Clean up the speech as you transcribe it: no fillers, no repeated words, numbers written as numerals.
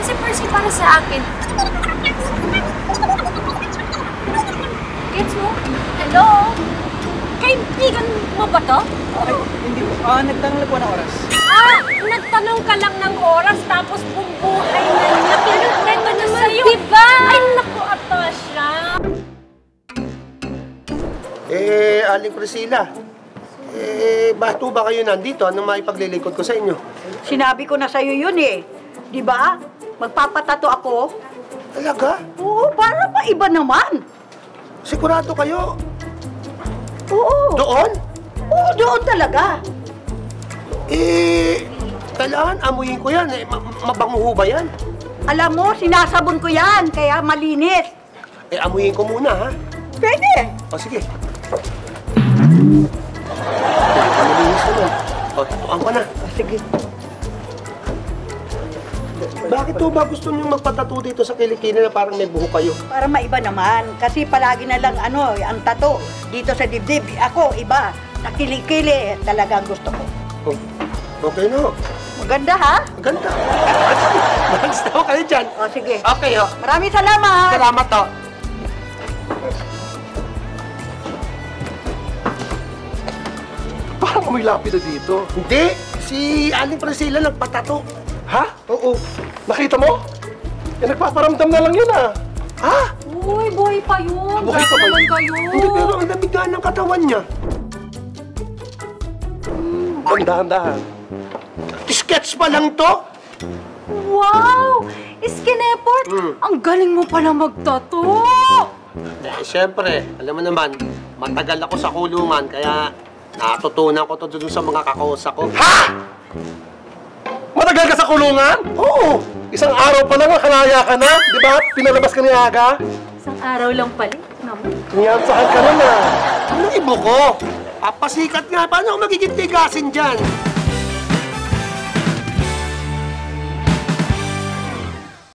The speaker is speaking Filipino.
Kasi Percy, para sa akin. Gets mo? Hello? Kaibigan mo ba to? Ay, hindi po. Nagtanong lang po ng oras. Nagtanong ka lang ng oras tapos bumbuhay na niya. Pinagkento na sa'yo. Diba? Ay, naku, Atasha. Aling Priscilla. Ba't ba kayo nandito? Anong maipaglilingkod ko sa inyo? Sinabi ko na sa'yo yun eh. Di ba? Magpapatato ako. Talaga? Oo, para pa iba naman. Sigurado kayo? Oo. Doon? Oo, doon talaga. Kailangan amuyin ko yan. Mabango ba yan? Alam mo, sinasabon ko yan, kaya malinis. Amuyin ko muna, ha? Pwede. O, sige. Malinis naman. O, tutuan ko na. Sige. Bakit to ba gusto niyo magpatato dito sa kilikili na parang may buhok kayo? Para maiba naman. Kasi palagi na lang ang tato dito sa dibdib. Ako, iba. Sa kilikili, talagang gusto ko. Oh, okay na. Maganda, ha? Maganda. Mags na kayo dyan. O, sige. Okay, ho. Maraming salamat. Salamat, ho. Parang may lapida dito. Hindi. Si Aling Priscilla nagpatato. Ha? Oo. Nakita mo? Nagpaparamdam na lang yun ah. Ha? Uy, boy pa yun. Buhay pa ba naman yun? kayo. Hindi, pero ang lamig nga ng katawan niya. Dahan-dahan. Sketch pa lang to? Wow! Skin effort! Ang galing mo pala magtato! Siyempre, alam mo naman, matagal ako sa kulungan, kaya natutunan ko to doon sa mga kakosa ko. Ha? Matagal ka sa kulungan? Oo! Isang araw pa lang, kanaya ka na. Di ba? Pinalabas ka ni Aga. Isang araw lang pala. Naman. Niyansahan ka na na. Anong ibo ko? Papasikat nga, paano ako magiging tigasin dyan?